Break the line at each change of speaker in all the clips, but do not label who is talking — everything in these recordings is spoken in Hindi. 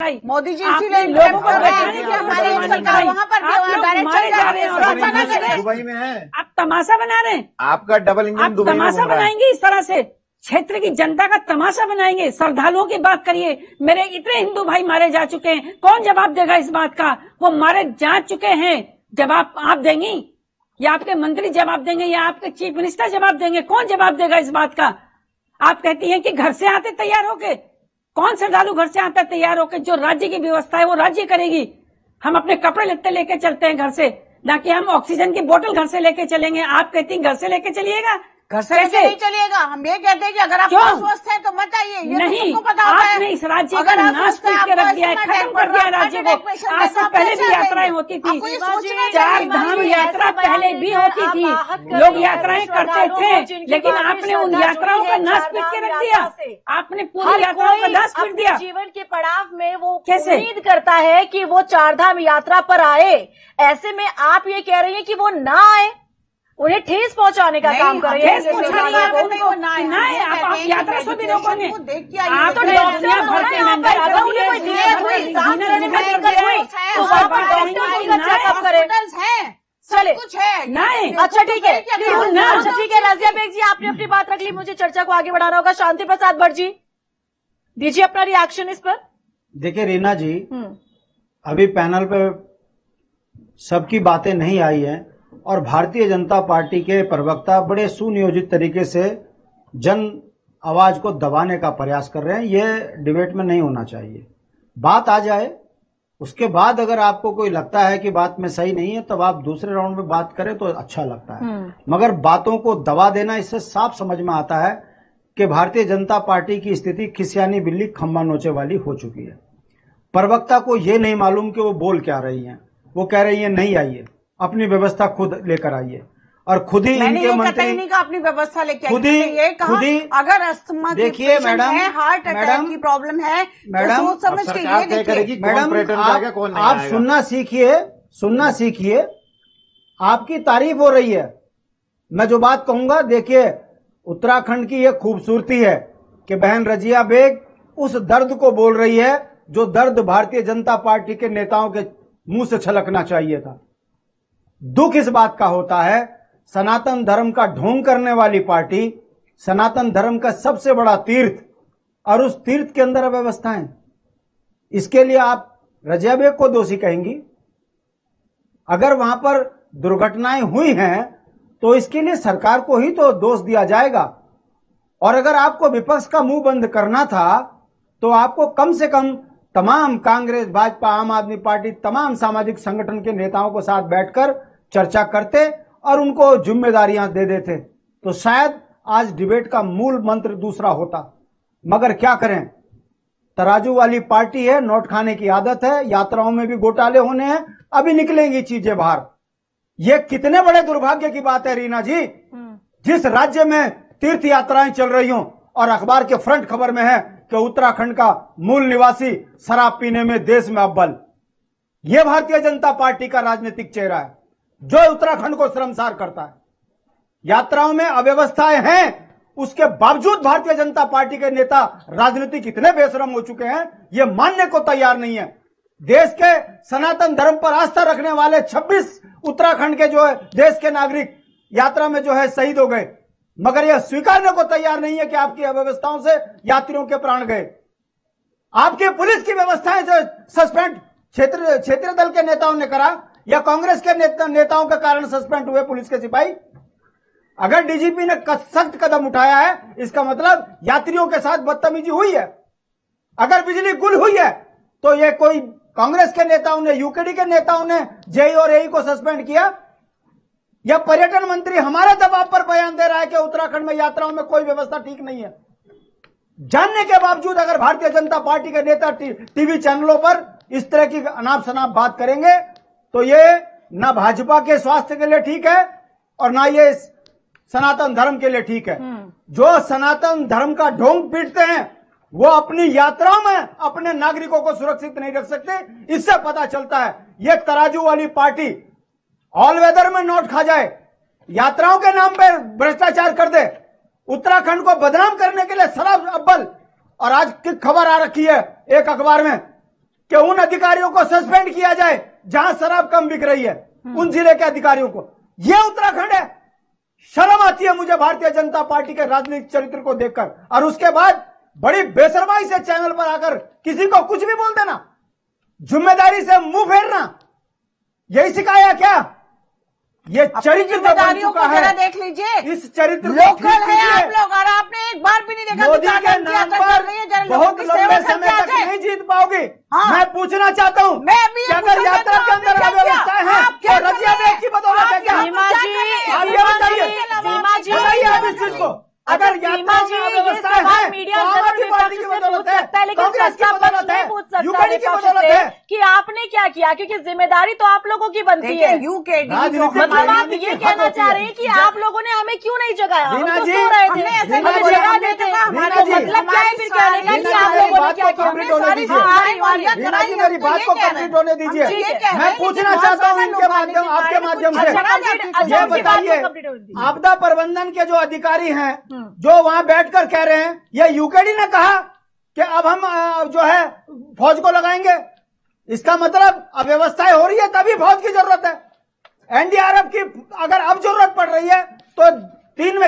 मोदी जी इसीलिए लोगों को बैठाने की हमारी सरकार वहाँ पर मारे जा रहे हैं।
दुबई में है,
आप तमाशा बना रहे हैं।
आपका डबल इंजन दुबई में
तमाशा बनाएंगे इस तरह से, क्षेत्र की जनता का तमाशा बनाएंगे। श्रद्धालुओं की बात करिए, मेरे इतने हिंदू भाई मारे जा चुके हैं, कौन जवाब देगा इस बात का? वो मारे जा चुके हैं, जवाब आप देंगी या आपके मंत्री जवाब देंगे या आपके चीफ मिनिस्टर जवाब देंगे? कौन जवाब देगा इस बात का? आप कहती हैं कि घर से आते तैयार होके, कौन श्रद्धालु घर से आता है तैयार होकर? जो राज्य की व्यवस्था है वो राज्य करेगी। हम अपने कपड़े लत्ते लेके चलते हैं घर से, ना कि हम ऑक्सीजन की बोतल घर से लेके चलेंगे। आप कहती हैं घर से लेके चलिएगा,
घर से लेके नहीं चलिएगा। हम ये कहते हैं कि अगर आप स्वस्थ हैं तो मत आइए।
नहीं, आपने इस राज्य का नाश करके रख दिया है, खत्म कर दिया राज्य को। आज से पहले भी यात्राएं होती थी, 4 धाम यात्रा पहले भी होती थी, लोग यात्राएं करते थे, लेकिन आपने उन यात्राओं का नाश करके रख दिया। आपने पूरी यात्राओं का नाश कर दिया।
जीवन के पड़ाव में वो कैसे उम्मीद करता है कि वो 4 धाम यात्रा पर आए, ऐसे में आप ये कह रही हैं कि वो ना आए, उन्हें ठेस पहुंचाने का काम कर रहे हैं।
ठेस पहुंचाने आप यात्रा से भी रोकोगे। आप तो दुनिया भर के मेंबर
चले कुछ है नहीं। अच्छा ठीक है, अच्छा ठीक है। रजिया बेग जी, आपने अपनी बात रख ली, मुझे चर्चा को आगे बढ़ाना होगा। शांति प्रसाद भट्ट जी, दीजिए अपना रिएक्शन इस पर।
देखिए रीना जी, अभी पैनल पे सबकी बातें नहीं आई है और भारतीय जनता पार्टी के प्रवक्ता बड़े सुनियोजित तरीके से जन आवाज को दबाने का प्रयास कर रहे हैं। ये डिबेट में नहीं होना चाहिए। बात आ जाए, उसके बाद अगर आपको कोई लगता है कि बात में सही नहीं है तब आप दूसरे राउंड में बात करें तो अच्छा लगता है, मगर बातों को दबा देना, इससे साफ समझ में आता है कि भारतीय जनता पार्टी की स्थिति खिसियानी बिल्ली खम्बा नोचे वाली हो चुकी है। प्रवक्ता को ये नहीं मालूम कि वो बोल क्या रही हैं। वो कह रही है नहीं आइए, अपनी व्यवस्था खुद लेकर आइए, और खुद ही इनके मंत्री
नहीं कहा अपनी व्यवस्था लेकर
खुद ही
अगर अस्थमा
देखिए मैडम,
हार्ट अटैक की प्रॉब्लम है,
मैडम
सोच समझ के ये देखिए।
मैडम आप सुनना सीखिए। आपकी तारीफ हो रही है, मैं जो बात कहूंगा, देखिए उत्तराखंड की ये खूबसूरती है कि बहन रजिया बेग उस दर्द को बोल रही है जो दर्द भारतीय जनता पार्टी के नेताओं के मुंह से छलकना चाहिए था। दुख इस बात का होता है, सनातन धर्म का ढोंग करने वाली पार्टी, सनातन धर्म का सबसे बड़ा तीर्थ, और उस तीर्थ के अंदर अव्यवस्थाएं, इसके लिए आप रजिया बेग को दोषी कहेंगी? अगर वहां पर दुर्घटनाएं हुई हैं तो इसके लिए सरकार को ही तो दोष दिया जाएगा। और अगर आपको विपक्ष का मुंह बंद करना था तो आपको कम से कम तमाम कांग्रेस, भाजपा, आम आदमी पार्टी, तमाम सामाजिक संगठन के नेताओं के साथ बैठकर चर्चा करते और उनको जिम्मेदारियां दे देते, तो शायद आज डिबेट का मूल मंत्र दूसरा होता। मगर क्या करें, तराजू वाली पार्टी है, नोट खाने की आदत है, यात्राओं में भी घोटाले होने हैं, अभी निकलेंगी चीजें बाहर। ये कितने बड़े दुर्भाग्य की बात है रीना जी, जिस राज्य में तीर्थ यात्राएं चल रही हों और अखबार के फ्रंट खबर में है कि उत्तराखंड का मूल निवासी शराब पीने में देश में अव्वल। यह भारतीय जनता पार्टी का राजनीतिक चेहरा है जो उत्तराखंड को शर्मसार करता है। यात्राओं में अव्यवस्थाएं हैं, उसके बावजूद भारतीय जनता पार्टी के नेता राजनीतिक इतने बेशरम हो चुके हैं, ये मानने को तैयार नहीं है। देश के सनातन धर्म पर आस्था रखने वाले 26 उत्तराखंड के जो है देश के नागरिक यात्रा में जो है शहीद हो गए, मगर यह स्वीकारने को तैयार नहीं है कि आपकी अव्यवस्थाओं से यात्रियों के प्राण गए। आपकी पुलिस की व्यवस्थाएं जो सस्पेंड क्षेत्रीय दल के नेताओं ने करा या कांग्रेस के नेताओं के कारण सस्पेंड हुए पुलिस के सिपाही। अगर डीजीपी ने सख्त कदम उठाया है, इसका मतलब यात्रियों के साथ बदतमीजी हुई है। अगर बिजली गुल हुई है तो ये कोई कांग्रेस के नेताओं ने, यूकेडी के नेताओं ने जेई और एई को सस्पेंड किया, या पर्यटन मंत्री हमारे दबाव पर बयान दे रहा है कि उत्तराखंड में यात्राओं में कोई व्यवस्था ठीक नहीं है। जानने के बावजूद अगर भारतीय जनता पार्टी के नेता टीवी चैनलों पर इस तरह की अनाप शनाप बात करेंगे तो ये ना भाजपा के स्वास्थ्य के लिए ठीक है और ना ये सनातन धर्म के लिए ठीक है। जो सनातन धर्म का ढोंग पीटते हैं वो अपनी यात्राओं में अपने नागरिकों को सुरक्षित नहीं रख सकते। इससे पता चलता है ये तराजू वाली पार्टी ऑल वेदर में नोट खा जाए, यात्राओं के नाम पर भ्रष्टाचार कर दे, उत्तराखंड को बदनाम करने के लिए शराब अव्वल। और आज की खबर आ रखी है एक अखबार में कि उन अधिकारियों को सस्पेंड किया जाए जहां शराब कम बिक रही है, उन जिले के अधिकारियों को। यह उत्तराखंड है। शर्म आती है मुझे भारतीय जनता पार्टी के राजनीतिक चरित्र को देखकर, और उसके बाद बड़ी बेशर्माई से चैनल पर आकर किसी को कुछ भी बोल देना, जिम्मेदारी से मुंह फेरना, यही सिखाया क्या? ये चरित्र बन चुका है।
देख लीजिए,
इस चरित्र
लोकल है आप लोग, और आपने एक बार भी नहीं देखा
मोदी के नाम पर बहुत लंबे समय तक नहीं जीत पाओगे। मैं पूछना चाहता हूँ, अगर यात्रा के अंदर अव्यवस्थाएं हैं तो रजिया बेग की बदौलत है क्या? आप ये बताइए आप इस चीज को। अगर यात्रा में अव्यवस्थाएं हैं तो आम आदमी पार्टी की बदौलत है, कांग्रेस की बदौलत है, यूकेडी की बदौलत है
कि आपने क्या किया, क्योंकि जिम्मेदारी तो आप लोगों की बनती है।
यूकेडी
मतलब आप ये कहना चाह रहे हैं कि आप लोगों ने हमें क्यों नहीं जगाया?
रीना जी,
जगा देते, मतलब क्या है फिर कहने का कि आप लोगों ने क्या किया?
रीना जी मेरी बात को कंप्लीट होने दीजिए। मैं पूछना चाहता हूँ इनके माध्यम, आपके माध्यम से ये बताइए, आपदा प्रबंधन के जो अधिकारी हैं जो वहां बैठकर कह रहे हैं, ये यूकेडी ने कहा कि अब हम जो है फौज को लगाएंगे, इसका मतलब अव्यवस्थाएं हो रही है तभी फौज की जरूरत है। एनडीआरएफ की अगर अब जरूरत पड़ रही है तो 3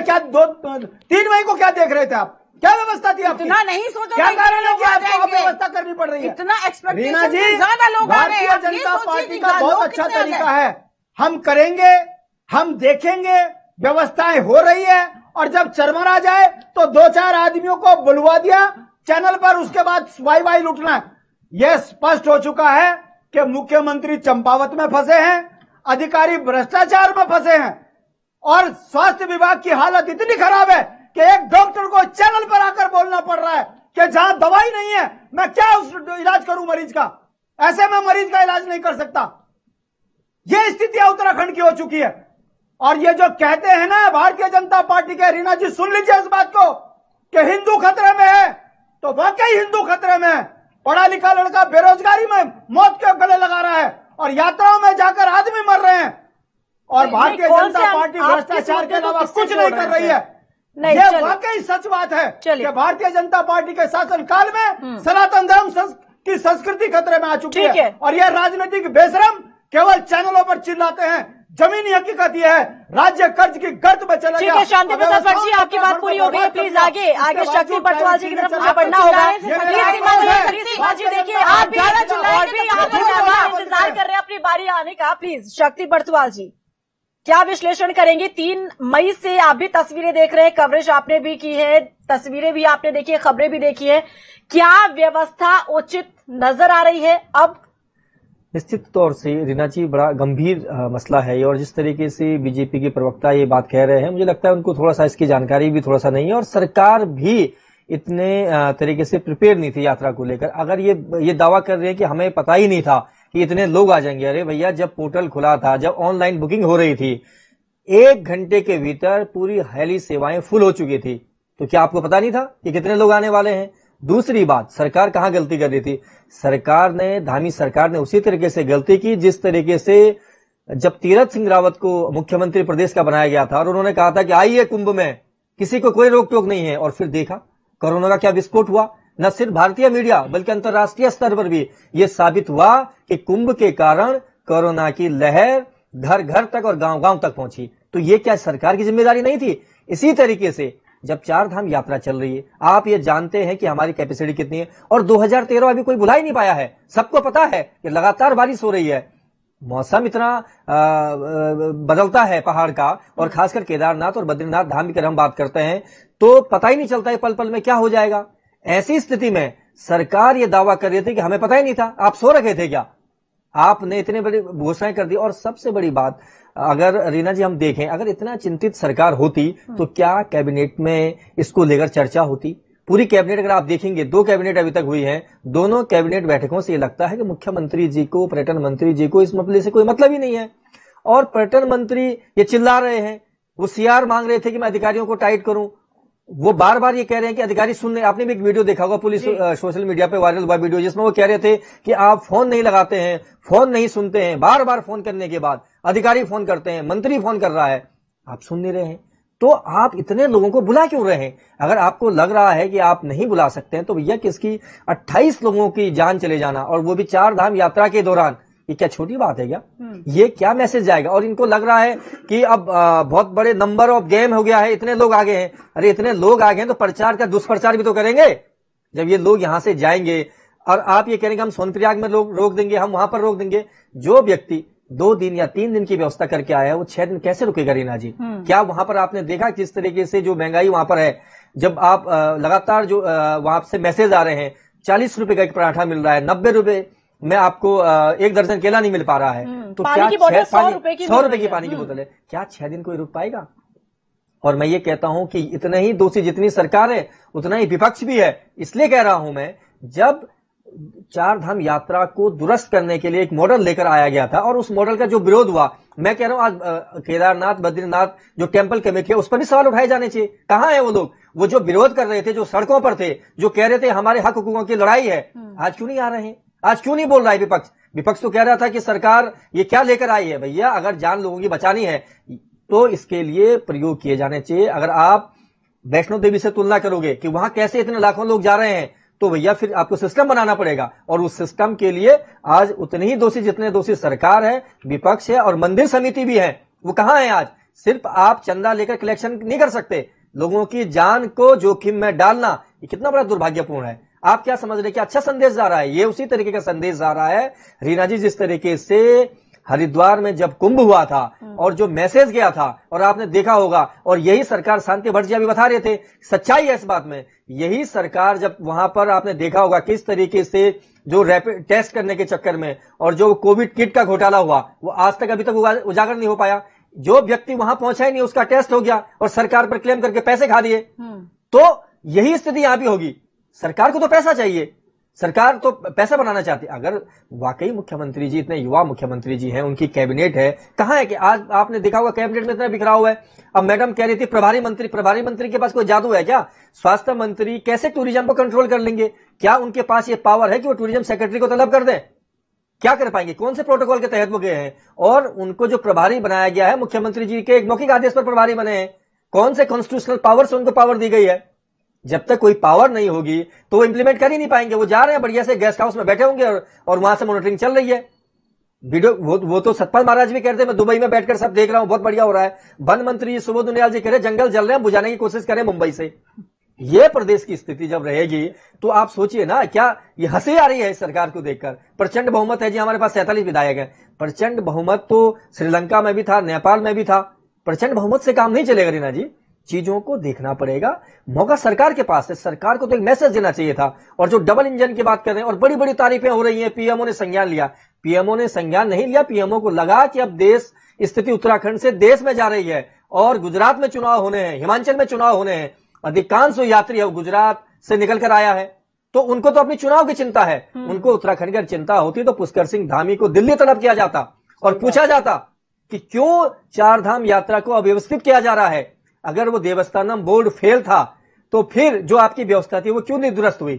मई को क्या देख रहे थे आप? क्या व्यवस्था थी आपकी?
इतना नहीं सोचा,
क्या कारण है कि आपको व्यवस्था करनी पड़ रही है?
इतना
रीना जी,
ज्यादा लोग
भारतीय जनता पार्टी का बहुत अच्छा तरीका है, हम करेंगे, हम देखेंगे, व्यवस्थाएं हो रही है, और जब चरमरा जाए तो 2-4 आदमियों को बुलवा दिया चैनल पर, उसके बाद वाई लुटना। यह स्पष्ट हो चुका है कि मुख्यमंत्री चंपावत में फंसे हैं, अधिकारी भ्रष्टाचार में फंसे हैं, और स्वास्थ्य विभाग की हालत इतनी खराब है कि एक डॉक्टर को चैनल पर आकर बोलना पड़ रहा है कि जहां दवाई नहीं है मैं क्या उस इलाज करूं मरीज का, ऐसे में मरीज का इलाज नहीं कर सकता। यह स्थिति उत्तराखंड की हो चुकी है। और ये जो कहते हैं ना भारतीय जनता पार्टी के, रीना जी सुन लीजिए इस बात को, कि हिंदू खतरे में है, तो वाकई हिंदू खतरे में है। पढ़ा लिखा लड़का बेरोजगारी में मौत के गले लगा रहा है, और यात्राओं में जाकर आदमी मर रहे हैं, और भारतीय जनता पार्टी भ्रष्टाचार के अलावा कुछ नहीं कर रही है। ये वाकई सच बात है कि भारतीय जनता पार्टी के शासन काल में सनातन धर्म की संस्कृति खतरे में आ चुकी है, और ये राजनीतिक बेशरम केवल चैनलों पर चिल्लाते हैं। जमीनी हकीकत यह है, राज्य कर्ज की गर्त में चला गया।
ठीक है, शांति प्रसाद भट्ट जी, आपकी बात पूरी हो गई है। प्लीज आगे शक्ति बरतवाल जी की तरफ मुझे बढ़ना होगा। सीमा जी देखिए, आप भी और भी यहाँ पर इंतजार कर रहे हैं अपनी बारी आने का। प्लीज शक्ति बरतवाल जी, क्या विश्लेषण करेंगे? 3 मई से आप भी तस्वीरें देख रहे हैं, कवरेज आपने भी की है, तस्वीरें भी आपने देखी है, खबरें भी देखी है। क्या व्यवस्था उचित नजर आ रही है अब?
निश्चित तौर से रीना जी, बड़ा गंभीर मसला है, और जिस तरीके से बीजेपी के प्रवक्ता ये बात कह रहे हैं, मुझे लगता है उनको थोड़ा सा इसकी जानकारी भी थोड़ा सा नहीं है, और सरकार भी इतने तरीके से प्रिपेयर नहीं थी यात्रा को लेकर। अगर ये दावा कर रहे हैं कि हमें पता ही नहीं था कि इतने लोग आ जाएंगे, अरे भैया जब पोर्टल खुला था, जब ऑनलाइन बुकिंग हो रही थी, 1 घंटे के भीतर पूरी हेली सेवाएं फुल हो चुकी थी, तो क्या आपको पता नहीं था कि कितने लोग आने वाले हैं? दूसरी बात, सरकार कहां गलती कर रही थी? धामी सरकार ने उसी तरीके से गलती की जिस तरीके से जब तीरथ सिंह रावत को मुख्यमंत्री प्रदेश का बनाया गया था और उन्होंने कहा था कि आइए कुंभ में, किसी को कोई रोक टोक नहीं है, और फिर देखा कोरोना का क्या विस्फोट हुआ। न सिर्फ भारतीय मीडिया बल्कि अंतर्राष्ट्रीय स्तर पर भी यह साबित हुआ कि कुंभ के कारण कोरोना की लहर घर घर तक और गांव गांव तक पहुंची। तो ये क्या सरकार की जिम्मेदारी नहीं थी? इसी तरीके से जब 4 धाम यात्रा चल रही है, आप ये जानते हैं कि हमारी कैपेसिटी कितनी है, और 2013 अभी कोई भुला ही नहीं पाया है। सबको पता है कि लगातार बारिश हो रही है, मौसम इतना बदलता है पहाड़ का, और खासकर केदारनाथ और बद्रीनाथ धाम की अगर हम बात करते हैं तो पता ही नहीं चलता है पल पल में क्या हो जाएगा। ऐसी स्थिति में सरकार ये दावा कर रही थी कि हमें पता ही नहीं था। आप सो रखे थे क्या? आपने इतनी बड़ी घोषणाएं कर दी। और सबसे बड़ी बात, अगर रीना जी हम देखें, अगर इतना चिंतित सरकार होती तो क्या कैबिनेट में इसको लेकर चर्चा होती? पूरी कैबिनेट अगर आप देखेंगे, 2 कैबिनेट अभी तक हुई हैं, दोनों कैबिनेट बैठकों से ये लगता है कि मुख्यमंत्री जी को, पर्यटन मंत्री जी को इस मसले से कोई मतलब ही नहीं है। और पर्यटन मंत्री ये चिल्ला रहे हैं, वो सीआर मांग रहे थे कि मैं अधिकारियों को टाइट करूं, वो बार बार ये कह रहे हैं कि अधिकारी सुन। आपने भी एक वीडियो देखा होगा, पुलिस सोशल मीडिया पे वायरल हुआ वीडियो, जिसमें वो कह रहे थे कि आप फोन नहीं लगाते हैं, फोन नहीं सुनते हैं, बार बार फोन करने के बाद अधिकारी फोन करते हैं, मंत्री फोन कर रहा है, आप सुन नहीं रहे हैं। तो आप इतने लोगों को बुला क्यों रहे हैं? अगर आपको लग रहा है कि आप नहीं बुला सकते हैं तो भैया किसकी 28 लोगों की जान चले जाना, और वो भी 4 धाम यात्रा के दौरान, ये क्या छोटी बात है क्या? ये क्या मैसेज जाएगा? और इनको लग रहा है कि अब बहुत बड़े नंबर ऑफ गेम हो गया है, इतने लोग आ गए हैं। अरे इतने लोग आ गए हैं तो प्रचार का दुष्प्रचार भी तो करेंगे। जब ये लोग यहां से जाएंगे और आप ये कहेंगे हम सोनप्रयाग में रोक देंगे, हम वहां पर रोक देंगे, जो व्यक्ति 2 दिन या 3 दिन की व्यवस्था करके आया है वो 6 दिन कैसे रुकेगा रीना जी? क्या वहां पर आपने देखा किस तरीके से जो महंगाई वहां पर है, जब आप लगातार जो वहां से मैसेज आ रहे हैं 40 रुपए का एक पराठा मिल रहा है, 90 रुपए में आपको 1 दर्जन केला नहीं मिल पा रहा है, तो
पानी
क्या
की बोतल 100 रुपए की
100 रुपए की पानी की बोतल है, क्या 6 दिन कोई रुक पाएगा? और मैं ये कहता हूं कि इतने ही दोषी जितनी सरकार है उतना ही विपक्ष भी है। इसलिए कह रहा हूं मैं, जब 4 धाम यात्रा को दुरुस्त करने के लिए एक मॉडल लेकर आया गया था और उस मॉडल का जो विरोध हुआ, मैं कह रहा हूं आज केदारनाथ बद्रीनाथ जो टेम्पल कमेटी है उस पर भी सवाल उठाए जाने चाहिए। कहां है वो लोग? वो जो विरोध कर रहे थे, जो सड़कों पर थे, जो कह रहे थे हमारे हक हुकूकों की लड़ाई है, आज क्यों नहीं आ रहे हैं? आज क्यों नहीं बोल रहा है विपक्ष? विपक्ष तो कह रहा था कि सरकार ये क्या लेकर आई है। भैया अगर जान लोगों की बचानी है तो इसके लिए प्रयोग किए जाने चाहिए। अगर आप वैष्णो देवी से तुलना करोगे कि वहां कैसे इतने लाखों लोग जा रहे हैं, तो भैया फिर आपको सिस्टम बनाना पड़ेगा, और उस सिस्टम के लिए आज उतने ही दोषी जितने दोषी सरकार है, विपक्ष है और मंदिर समिति भी है। वो कहां है आज? सिर्फ आप चंदा लेकर कलेक्शन नहीं कर सकते, लोगों की जान को जोखिम में डालना ये कितना बड़ा दुर्भाग्यपूर्ण है। आप क्या समझ रहे कि अच्छा संदेश जा रहा है? ये उसी तरीके का संदेश जा रहा है रीना जी, जिस तरीके से हरिद्वार में जब कुंभ हुआ था और जो मैसेज गया था, और आपने देखा होगा, और यही सरकार शांति भट्ट जी अभी बता रहे थे, सच्चाई है इस बात में, यही सरकार जब वहां पर आपने देखा होगा किस तरीके से जो रैपिड टेस्ट करने के चक्कर में और जो कोविड किट का घोटाला हुआ वो आज तक अभी तक उजागर नहीं हो पाया। जो व्यक्ति वहां पहुंचा ही नहीं उसका टेस्ट हो गया और सरकार पर क्लेम करके पैसे खा दिए। तो यही स्थिति यहां भी होगी। सरकार को तो पैसा चाहिए, सरकार तो पैसा बनाना चाहती है। अगर वाकई मुख्यमंत्री जी इतने युवा मुख्यमंत्री जी हैं, उनकी कैबिनेट है, कहां है कि आज आपने देखा होगा कैबिनेट में इतना बिखराव हुआ है। अब मैडम कह रही थी प्रभारी मंत्री के पास कोई जादू है क्या? स्वास्थ्य मंत्री कैसे टूरिज्म को कंट्रोल कर लेंगे? क्या उनके पास ये पावर है कि वो टूरिज्म सेक्रेटरी को तलब कर दें? क्या कर पाएंगे? कौन से प्रोटोकॉल के तहत वो गए हैं? और उनको जो प्रभारी बनाया गया है, मुख्यमंत्री जी के एक मौखिक आदेश पर प्रभारी बने हैं, कौन से कॉन्स्टिट्यूशनल पावर से उनको पावर दी गई है? जब तक कोई पावर नहीं होगी तो वो इंप्लीमेंट कर ही नहीं पाएंगे। वो जा रहे हैं बढ़िया से गेस्ट हाउस में बैठे होंगे और वहां से मॉनिटरिंग चल रही है। वीडियो वो तो सतपाल महाराज भी कहते हैं मैं दुबई में बैठकर सब देख रहा हूं, बहुत बढ़िया हो रहा है। वन मंत्री सुबोध उनियाल जी कह रहे जंगल जल रहे हैं, बुझाने की कोशिश करें मुंबई से। ये प्रदेश की स्थिति जब रहेगी तो आप सोचिए ना, क्या ये हंसी आ रही है इस सरकार को देखकर। प्रचंड बहुमत है जी, हमारे पास 47 विधायक है। प्रचंड बहुमत तो श्रीलंका में भी था, नेपाल में भी था। प्रचंड बहुमत से काम नहीं चलेगा रीना जी, चीजों को देखना पड़ेगा। मौका सरकार के पास है, सरकार को तो एक मैसेज देना चाहिए था। और जो डबल इंजन की बात कर रहे हैं और बड़ी बड़ी तारीफें हो रही हैं, पीएमओ ने संज्ञान लिया। पीएमओ ने संज्ञान नहीं लिया, पीएमओ को लगा कि अब देश स्थिति उत्तराखंड से देश में जा रही है और गुजरात में चुनाव होने हैं, हिमाचल में चुनाव होने हैं। अधिकांश यात्री अब गुजरात से निकल कर आया है, तो उनको तो अपनी चुनाव की चिंता है। उनको उत्तराखंड की चिंता होती तो पुष्कर सिंह धामी को दिल्ली तलब किया जाता और पूछा जाता कि क्यों 4 धाम यात्रा को अव्यवस्थित किया जा रहा है। अगर वो देवस्थानम बोर्ड फेल था तो फिर जो आपकी व्यवस्था थी वो क्यों नहीं दुरुस्त हुई?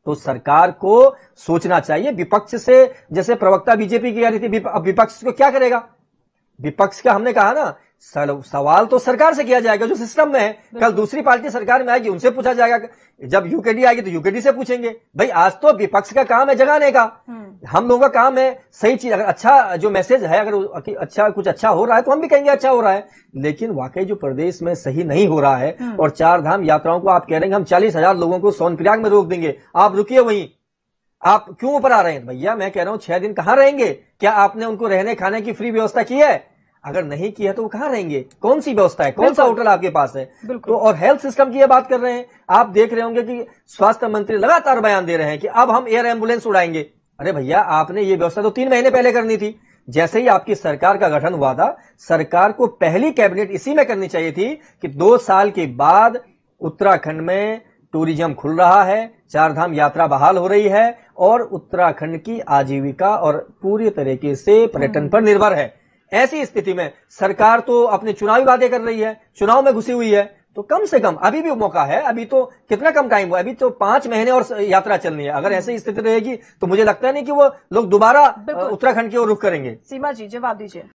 तो सरकार को सोचना चाहिए। विपक्ष से जैसे प्रवक्ता बीजेपी की कह रही थी, विपक्ष को क्या करेगा? विपक्ष का हमने कहा ना, सवाल तो सरकार से किया जाएगा जो सिस्टम में है। कल दूसरी पार्टी सरकार में आएगी, उनसे पूछा जाएगा। जब यूकेडी आएगी तो यूकेडी से पूछेंगे। भाई आज तो विपक्ष का काम है जगाने का, हम लोगों का काम है सही चीज। अगर अच्छा जो मैसेज है, अगर अच्छा कुछ अच्छा हो रहा है तो हम भी कहेंगे अच्छा हो रहा है। लेकिन वाकई जो प्रदेश में सही नहीं हो रहा है, और 4 धाम यात्राओं को आप कह रहे हैं हम 40,000 लोगों को सोनप्रयाग में रोक देंगे, आप रुकिए वहीं, आप क्यों ऊपर आ रहे हैं? भैया मैं कह रहा हूं 6 दिन कहां रहेंगे? क्या आपने उनको रहने खाने की फ्री व्यवस्था की है? अगर नहीं की है तो वो कहां रहेंगे? कौन सी व्यवस्था है? कौन सा होटल आपके पास है? तो और हेल्थ सिस्टम की ये बात कर रहे हैं। आप देख रहे होंगे कि स्वास्थ्य मंत्री लगातार बयान दे रहे हैं कि अब हम एयर एम्बुलेंस उड़ाएंगे। अरे भैया आपने ये व्यवस्था तो 3 महीने पहले करनी थी। जैसे ही आपकी सरकार का गठन हुआ था, सरकार को पहली कैबिनेट इसी में करनी चाहिए थी कि 2 साल के बाद उत्तराखंड में टूरिज्म खुल रहा है, 4 धाम यात्रा बहाल हो रही है और उत्तराखंड की आजीविका और पूरी तरीके से पर्यटन पर निर्भर है। ऐसी स्थिति में सरकार तो अपने चुनावी वादे कर रही है, चुनाव में घुसी हुई है। तो कम से कम अभी भी मौका है। अभी तो कितना कम टाइम हुआ, अभी तो 5 महीने और यात्रा चलनी है। अगर ऐसी स्थिति रहेगी तो मुझे लगता है नहीं कि वो लोग दोबारा उत्तराखंड की ओर रुख करेंगे।
सीमा जी जवाब दीजिए।